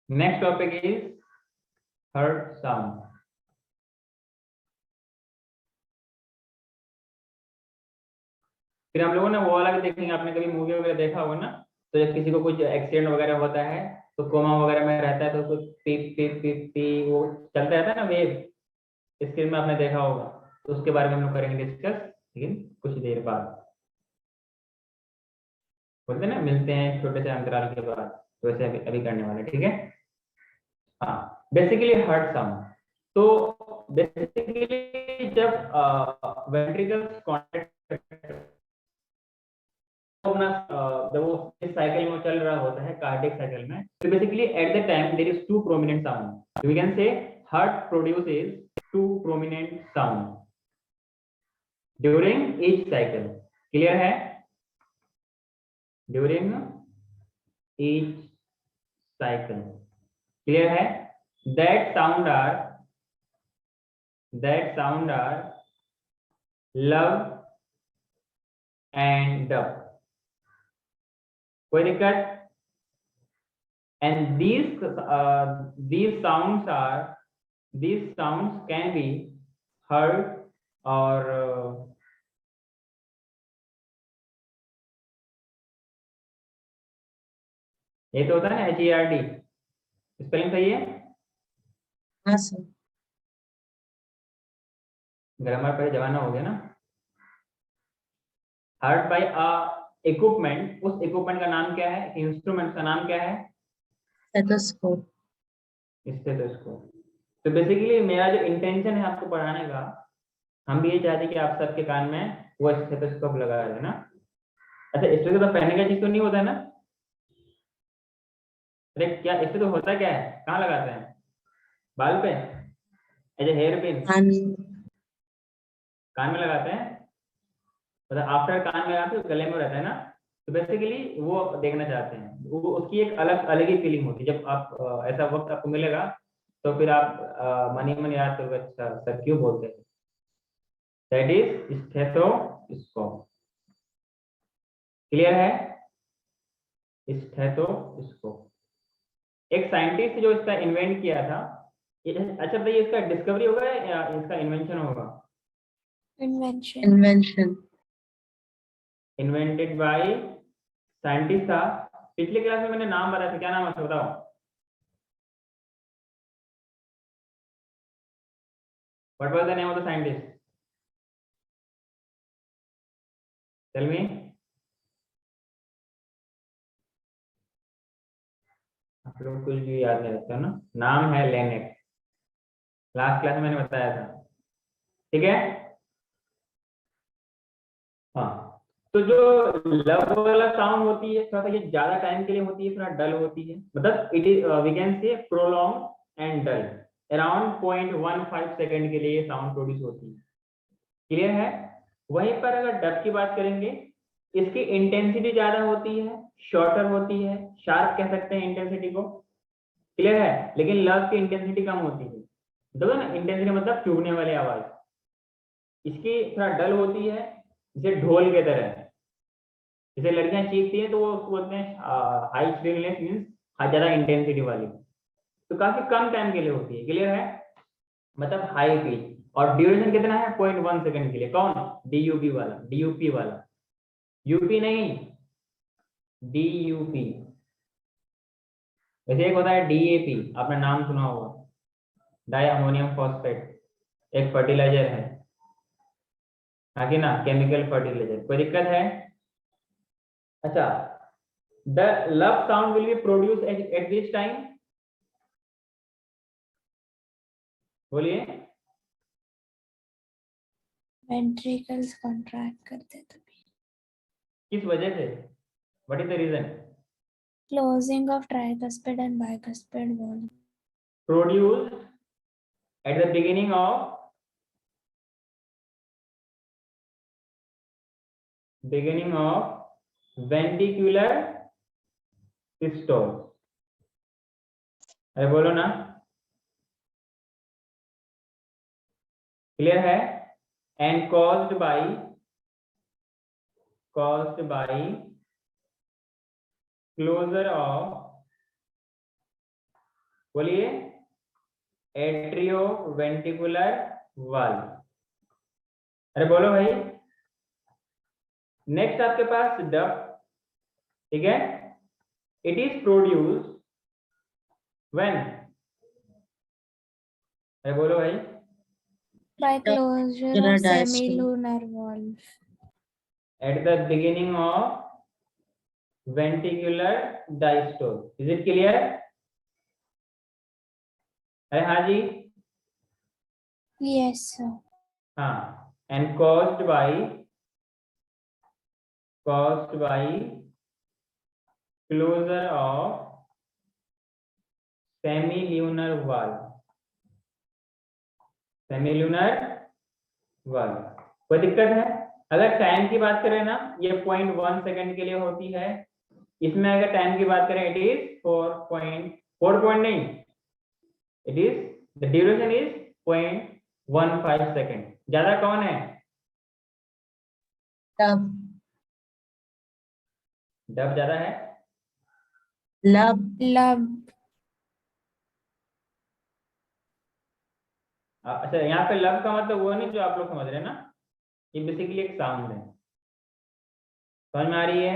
Next topic is heart sound. फिर हम लोगों ने वो वाला भी देखेंगे, आपने कभी मूवी वगैरह देखा होगा ना, तो जब किसी को कुछ एक्सीडेंट वगैरह होता है तो कोमा वगैरह में रहता है तो कुछ पीप पीप पीप पी वो चलता रहता है ना वेव, स्क्रीन में आपने देखा होगा। तो उसके बारे में हम लोग करेंगे डिस्कस, लेकिन कुछ देर बाद। बोलते हैं ना मिलते हैं छोटे से अंतराल के बाद, तो वैसे अभी अभी करने वाले, ठीक है। हाँ, बेसिकली हार्ट साउंड। तो बेसिकली जब वेंट्रिकल्स कॉन्ट्रैक्ट, जब वो इस साइकिल में चल रहा होता है कार्डियक साइकिल में, तो basically at the time there is two prominent sound, we can say heart produces two prominent sound during each cycle. Clear है? ड्यूरिंग ईच साइकिल, क्लियर है? That sound are lub and dub. कोई दिक्कत? and these sounds can be heard or ये तो होता है ना HERD, spelling सही है? हाँ सर। ग्रामर पर जमाना हो गया ना। heard by a equipment, उस इक्विपमेंट का नाम क्या है, इंस्ट्रूमेंट का नाम क्या है? स्टेथोस्कोप। स्टेथोस्कोप। तो बेसिकली मेरा जो इंटेंशन है आपको पढ़ाने का, हम भी ये चाहते कि आप सबके कान में वो स्टेथोस्कोप लगा रहे ना। अच्छा, इसमें तो पहनने का चीज तो नहीं होता है ना? अरे क्या इससे तो होता क्या है, कहाँ लगाते हैं? बाल पे, एज ए हेयर पिन कान में लगाते हैं, मतलब आफ्टर कान में आते गले में रहता है ना। तो बेसिकली वो देखना चाहते हैं, वो उसकी एक अलग ही फीलिंग होती है। जब आप ऐसा वक्त आपको मिलेगा तो फिर आप मन ही मन याद करोगे, अच्छा सर क्यों बोलते हैं। That is stethoscope. क्लियर है? स्टेथोस्कोप एक साइंटिस्ट जो इसका इन्वेंट किया था। अच्छा बताइए, इसका डिस्कवरी होगा या इसका इन्वेंशन होगा? इन्वेंशन। इन्वेंटेड बाय साइंटिस्ट था। पिछले क्लास में मैंने नाम बताया था, क्या नाम है बताओ? What was the name of the scientist? Tell me. आप लोग कुछ भी याद नहीं रखते ना। नाम है लेनेक, लास्ट क्लास में मैंने बताया था, ठीक है। हाँ, तो जो लव वाला साउंड होती है थोड़ा सा ये ज्यादा टाइम के लिए होती है, थोड़ा डल होती है, मतलब it is we can say prolong and dull. Around 0.15 second के लिए साउंड प्रोड्यूस होती है। क्लियर है? वहीं पर अगर डब की बात करेंगे, इसकी इंटेंसिटी ज्यादा होती है, शॉर्टर होती है, शार्प कह सकते हैं इंटेंसिटी को। क्लियर है? लेकिन लव की इंटेंसिटी कम होती है। देखो ना, इंटेंसिटी मतलब चुभने वाली आवाज। इसकी थोड़ा डल होती है, जैसे ढोल के तरह। जैसे लड़कियां चीखती हैं तो वो उसको बोलते हैं हाई स्ट्रिंगनेस, मीन्स ज्यादा इंटेंसिटी वाली। तो काफी कम टाइम के लिए होती है। क्लियर है? मतलब हाई पिच। और ड्यूरेशन कितना है? 0.1 सेकंड के लिए। कौन? डीयूपी वाला, डीयूपी वाला, यूपी नहीं, डीयूपी। वैसे एक होता है डीएपी, आपने नाम सुना होगा, डाई अमोनियम फॉस्फेट, एक फर्टिलाइजर है, आगे ना केमिकल फर्टिलाइजर। कोई दिक्कत है? अच्छा, the lub sound will be produce at this time. बोलिए। वेंट्रिकल्स कॉन्ट्रैक्ट करते तभी। किस वजह से? What is the reason? Closing of tricuspid and bicuspid wall. Produce at the beginning of ventricular systole. अरे बोलो ना। क्लियर है? And caused by closure of बोलिए, एट्रियोवेंट्रिकुलर वाल्व। अरे बोलो भाई। नेक्स्ट आपके पास डक्ट, ठीक है। इट इज प्रोड्यूस व्हेन, अरे बोलो भाई, By closure Ventricular of diastole. semilunar valve. Eight the beginning of ventricular diastole. Is it clear? अरे हाँ जी, Yes, sir. हाँ। And caused by closure of semilunar valve, semilunar valve। कोई दिक्कत है? अगर टाइम की बात करें ना, ये 0.1 सेकंड के लिए होती है। इसमें अगर टाइम की बात करें, इट इज 4 पॉइंट नहीं, it is the duration is 0.15 second. ज्यादा कौन है? Love. डब ज्यादा है? Love. Love. अच्छा, यहाँ पे लब का मतलब वो नहीं जो आप लोग समझ रहे हैं ना, ये बेसिकली एक साउंड है। समझ में आ रही है?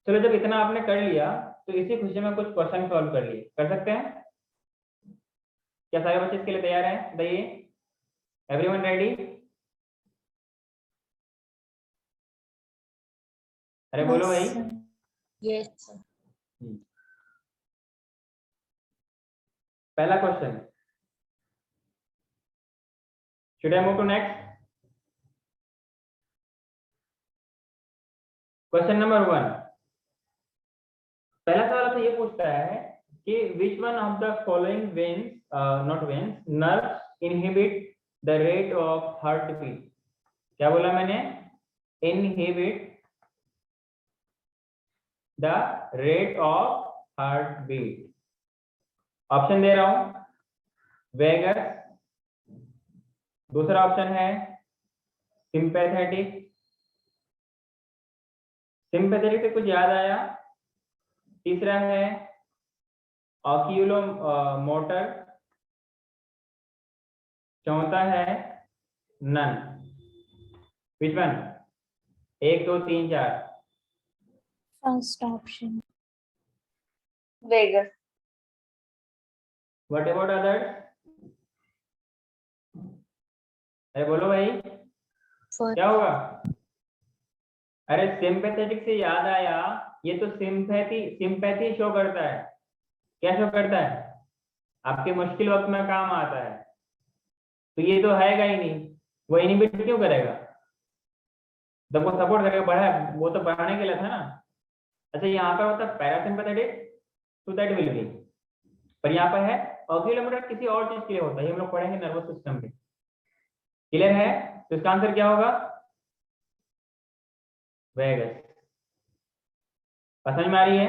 चलो, जब इतना आपने कर लिया तो इसी खुशी में कुछ क्वेश्चन सॉल्व कर लिए, कर सकते हैं? क्या सारे बच्चे इसके लिए तैयार हैं? बताइए, एवरीवन रेडी? अरे बोलो भाई। Yes, sir. Yes, sir. पहला question, should I move to next? Question number 1। पहला सवाल आपसे ये पूछता है कि which one of the following veins, not veins, nerves inhibit the rate of heart beat. क्या बोला मैंने? Inhibit the rate of heart beat. Option दे रहा हूं, वेगस, दूसरा ऑप्शन है सिंपैथेटिक। सिंपैथेटिक से कुछ याद आया? तीसरा है ऑक्यूलो मोटर, चौथा है none. Which one? 1 2 3 4। First option. Vegas. What about others? अरे बोलो भाई, First. क्या होगा? अरे सिंपैथेटिक से याद आया, ये तो सिंपैथी शो करता है। क्या शो करता है? आपके मुश्किल वक्त में काम आता है। तो ये तो हैगा ही नहीं, वो इनहिबिट क्यों करेगा? जब वो सपोर्ट करेगा, बढ़ा, वो तो बढ़ाने के लिए था ना। अच्छा, यहाँ पर होता है पैरासिम्पैथेटिक, तो दैट विल बी, पर यहाँ पर है ऑक्यूलोमोटर, किसी और चीज के लिए होता है, ये हम लोग पढ़ेंगे नर्वस सिस्टम पे। क्लियर है? तो इसका आंसर क्या होगा? वेगस। समझ में आ रही है?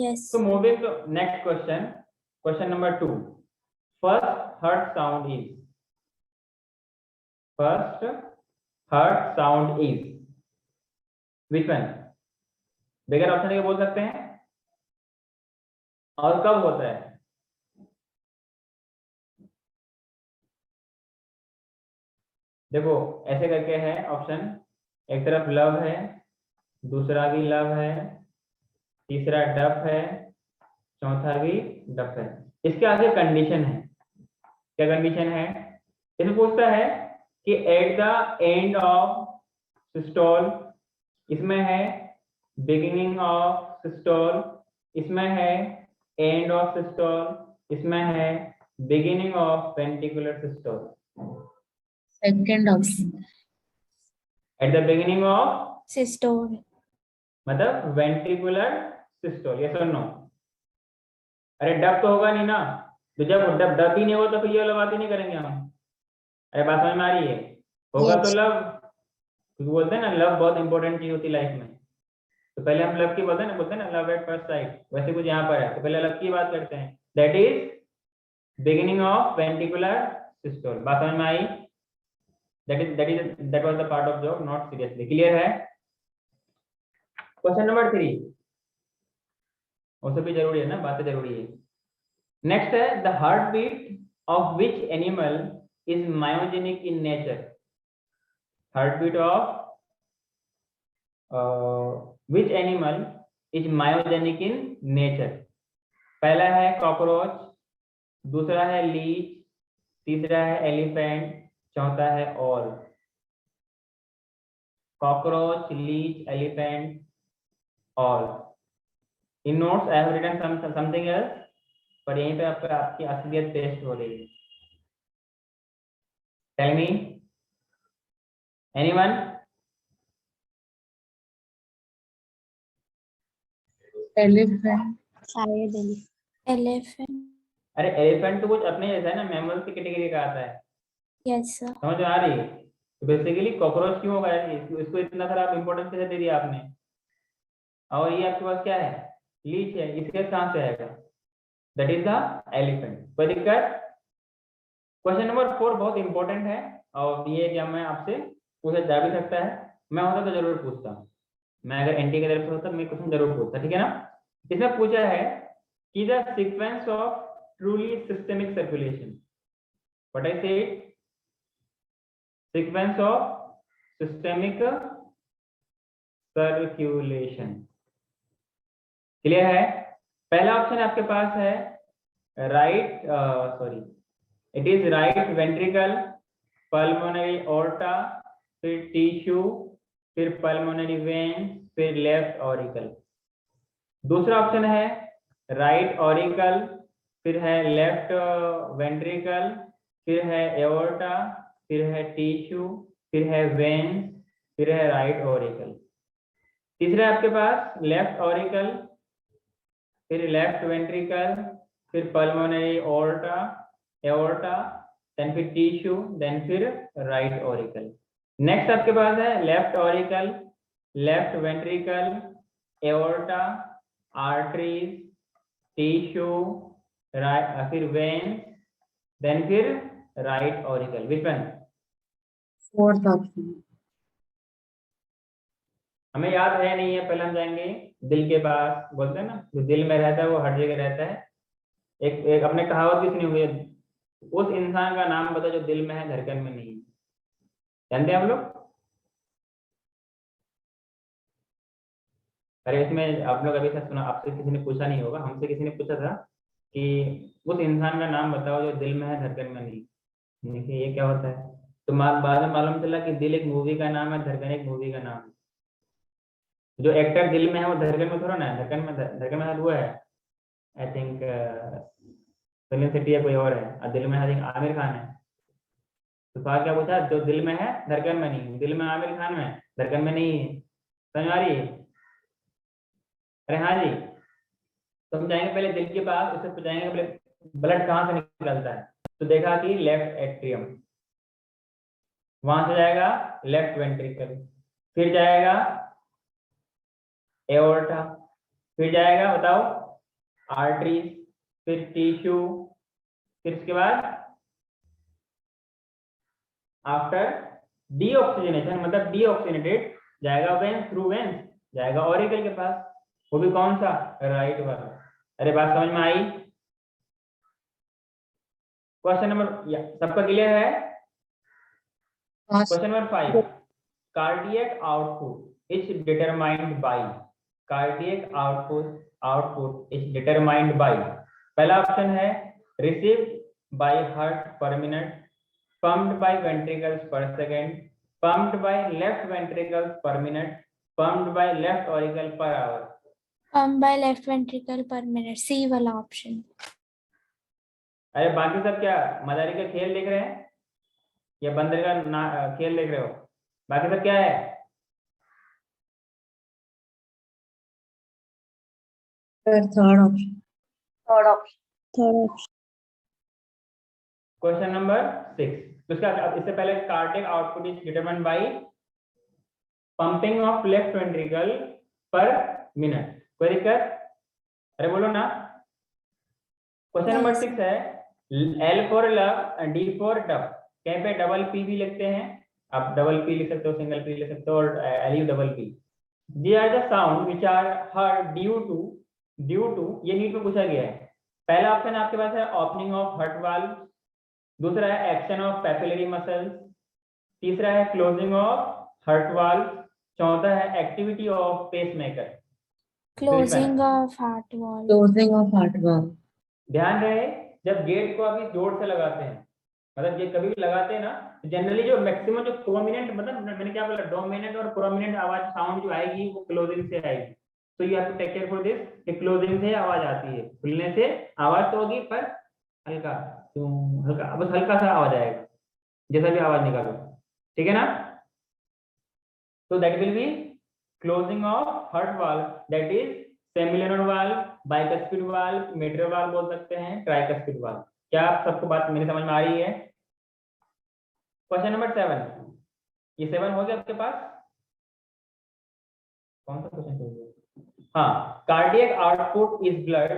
Yes. So moving to next question, question number 2. First heart sound is which one? बगैर ऑप्शन के बोल सकते हैं। और कब होता है? देखो, ऐसे करके है ऑप्शन, एक तरफ लव है, दूसरा भी लव है, तीसरा डफ है, चौथा भी डफ है। इसके आगे कंडीशन है। क्या कंडीशन है? इसमें पूछता है कि at the end of systole, इसमें है बिगिनिंग ऑफ सिस्टोल, इसमें है एंड ऑफ सिस्टोल, इसमें है beginning of ventricular systole. Second option. Eight the beginning of Systole. मतलब वेंट्रिकुलर सिस्टोल, यस और नो? अरे डब तो होगा नहीं ना, तो जब डब ही नहीं होगा तो फिर ये वाला बात ही नहीं करेंगे हम। अरे बात समझ में आ रही है? होगा Yes. तो लव, क्योंकि बोलते हैं ना लव बहुत इंपॉर्टेंट चीज होती है लाइफ में। तो पहले हम लव की बोलते हैं ना लव एट फर्स्ट साइट, वैसे कुछ यहाँ पर है, तो पहले लव की बात करते हैं। That is beginning of ventricular systole. बात समझ में आई? That was the part of job, not seriously. Clear है? क्वेश्चन नंबर 3, वो सब भी जरूरी है ना, बातें जरूरी है। नेक्स्ट है the heart beat of which animal is myogenic in nature. Heart beat of which animal is myogenic in nature. पहला है कॉकरोच, दूसरा है लीच, तीसरा है एलिफेंट, चौथा है all. Cockroach, leech, elephant, all. In notes I have written something else, पर यहीं पे आपकी असलियत टेस्ट हो रही है। Tell me anyone. Elephant. शायद elephant. अरे एलिफेंट तो कुछ अपने जैसा है ना, मैमल की कैटेगरी का आता है, Yes sir. समझ में आ रही है? तो बेसिकली कॉकरोच क्यों होगा, इसको इतना सारा इंपॉर्टेंस कैसे दे दिया आपने? और ये आपके पास क्या है, लीच है, इसके कहां से आएगा? That is the elephant. कोई दिक्कत? क्वेश्चन नंबर 4 बहुत इंपॉर्टेंट है, और ये क्या मैं आपसे पूछा जा भी सकता है, मैं होता तो जरूर पूछता, मैं अगर एनटी की तरफ से होता मैं क्वेश्चन जरूर पूछता, ठीक है ना। इसमें पूछा है कि the sequence of truly systemic circulation, what I said, sequence of systemic circulation, clear है? पहला ऑप्शन आपके पास है right, sorry, it is right ventricle, pulmonary aorta, फिर टिश्यू, फिर पल्मोनरी वेन, फिर लेफ्ट ऑरिकल। दूसरा ऑप्शन है राइट ऑरिकल, फिर है लेफ्ट वेंट्रिकल, फिर है एओर्टा, फिर है टिश्यू, फिर है वेन, फिर है राइट ऑरिकल। तीसरा आपके पास लेफ्ट ऑरिकल, फिर लेफ्ट वेंट्रिकल, फिर पल्मोनरी ऑर्टा, एओर्टा, देन फिर टिश्यू, देन फिर राइट ऑरिकल। नेक्स्ट आपके पास है left auricle, left ventricle, aorta, arteries, tissue, फिर वेन, देन फिर right auricle. Which one? Fourth option. हमें याद है नहीं है, पहले हम जाएंगे दिल के पास, बोलते हैं ना जो दिल में रहता है वो हर जगह रहता है। एक अपने कहावत भी सुनी हुई है, उस इंसान का नाम बताओ जो दिल में है धड़कन में नहीं। जानते हैं हम लोग? अरे इसमें आप लोग अभी तक सुना, आपसे किसी ने पूछा नहीं होगा, हमसे किसी ने पूछा था कि उस इंसान का नाम बताओ जो दिल में है धड़कन में नहीं। देखिए ये क्या होता है, तो बाद में मालूम चला कि दिल एक मूवी का नाम है, धड़कन एक मूवी का नाम है। जो एक्टर दिल में है वो धड़कन में थोड़ा ना है, धड़कन में वो है आई थिंक सुनील शेट्टी या कोई और है, और दिल में आई थिंक आमिर खान है। तो सवाल क्या पूछा, जो दिल में है धड़कन में नहीं, दिल में आमिर खान में, धड़कन में नहीं है। समझ आ रही है? अरे हाँ जी, तो हम जाएंगे पहले दिल के पास, उससे पूछेंगे पहले ब्लड कहाँ से निकलता है। तो देखा कि लेफ्ट एट्रियम, वहां से जाएगा लेफ्ट वेंट्रिकल, फिर जाएगा एओर्टा, फिर जाएगा बताओ आर्टरीज, फिर टिश्यू, फिर इसके बाद आफ्टर डीऑक्सीजनेशन मतलब डीऑक्सीजनेटेड जाएगा वेंस, थ्रू वेंस जाएगा ऑरिकल के पास, वो भी कौन सा, राइट वाला। अरे बात समझ में आई? क्वेश्चन नंबर सबका क्लियर है? Question number 5, cardiac output is determined by, cardiac output is determined by. पहला ऑप्शन है रिसीव्ड बाय हार्ट पर minute, pumped by ventricles per second, pumped by left ventricles per minute, pumped by left auricle per hour. Pump by left ventricle per minute. C वाला option. अरे बाकी सब क्या मदारी का खेल देख रहे हैं या बंदर का खेल देख रहे हो? बाकी सब क्या है? Third option. Third option. Question number 6, तो इससे पहले cardiac output is determined by pumping of left ventricle पर मिनट। कोई दिक्कत? अरे बोलो ना। क्वेश्चन नंबर 6 है L for love, D for dub, कहीं पे डबल P भी लिखते हैं, आप डबल P लिख सकते हो, सिंगल P लिख सकते हो, और LU double P। These are the sound which are heard due to ये नीट में पूछा गया है। पहला ऑप्शन आपके पास है ओपनिंग ऑफ हार्ट वाल्व, दूसरा है एक्शन ऑफ पैपिलरी मसल्स, तीसरा है क्लोजिंग ऑफ हार्ट वाल्व, चौथा है activity of pacemaker. Closing of heart valve. Closing of heart valve. ध्यान रहे जब गेट को अभी जोर से लगाते हैं, मतलब ये कभी भी लगाते हैं ना, जनरली जो मैक्सिमम जो प्रोमिनेंट, मतलब मैंने क्या बोला, डोमिनेंट और प्रोमिनेंट आवाज साउंड जो आएगी वो क्लोजिंग से आएगी। तो you have to take care for this कि क्लोजिंग से आवाज आती है, खुलने से आवाज तो होगी पर हल्का, हल्का, बस हल्का सा आवाज आएगा, जैसा भी आवाज निकालो, ठीक है ना। तो that will be closing of heart valve, that is semilunar valve, bicuspid valve, mitral valve बोल सकते हैं, ट्राइकस्पिड वाल्व। क्या आप सबको बात मेरी समझ में आ रही है? क्वेश्चन नंबर 7, ये 7 हो गया आपके पास? कौन सा क्वेश्चन चाहिए? हाँ, cardiac output is blood,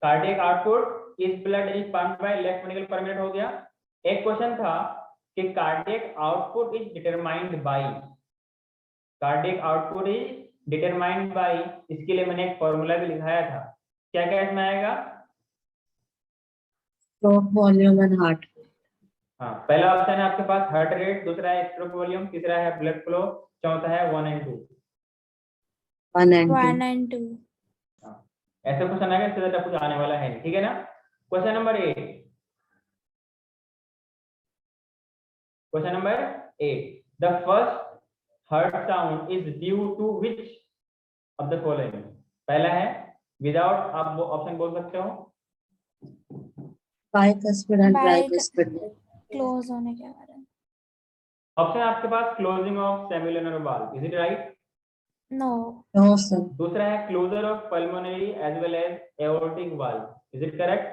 cardiac output is blood is pumped by left ventricle पर मिनट हो गया। एक क्वेश्चन था कि cardiac output is determined by, cardiac output is determined by, इसके लिए मैंने एक फॉर्मूला भी लिखाया था, क्या क्या इसमें आएगा? Stroke volume and heart. हाँ, पहला ऑप्शन है आपके पास हार्ट रेट, दूसरा है स्ट्रोक वॉल्यूम, तीसरा है ब्लड फ्लो, चौथा है 1 and 2। 1 and 2. 1 and 2. ऐसे क्वेश्चन आएगा, इससे ज्यादा कुछ आने वाला है नहीं, ठीक है ना। Question number 8, question number 8, the first heart sound is due to which of the following? पहला है विदाउट, आप वो ऑप्शन बोल सकते हो। Bicuspid and Bic- tricuspid. Close होने के कारण. ऑप्शन आपके पास closing of semilunar valve, is it right? No. No, sir. दूसरा है closure of pulmonary as well as aortic valve, is it correct?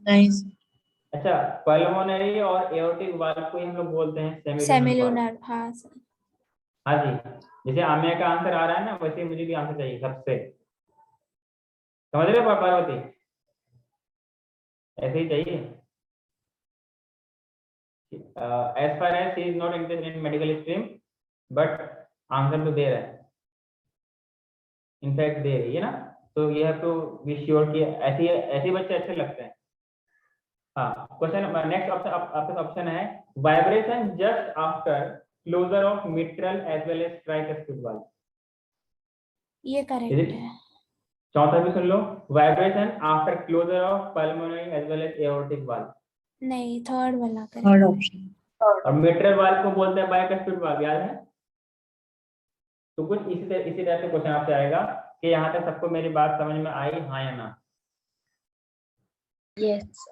Nice. अच्छा, पल्मोनरी और एओर्टिक वाल्व को ही हम लोग बोलते हैं सेमिलुनर। Semilunar. हाँ सर. हाँ जी, जैसे आमिया का आंसर आ रहा है ना, वैसे मुझे भी आंसर चाहिए सबसे, समझ रहे हो पार्वती? ऐसे ही चाहिए। As far as she is not interested in medical stream, but answer तो दे रहा है, इनफैक्ट दे रही है ना, तो you have to be sure कि ऐसे ऐसे बच्चे अच्छे लगते हैं। हाँ, क्वेश्चन नेक्स्ट ऑप्शन, आपका ऑप्शन है vibration just after closure of mitral as well as tricuspid valve, ये करेक्ट है. चौथा भी सुन लो, vibration after closure of pulmonary as well as aortic valve. नहीं, थर्ड वाला करेक्ट. Third option. और मिट्रल वाल्व को बोलते हैं बाइकस्पिड वाल्व, याद है? तो कुछ इसी तरह से क्वेश्चन आपसे आएगा कि यहाँ तक सबको मेरी बात समझ में आई, हाँ या ना? Yes.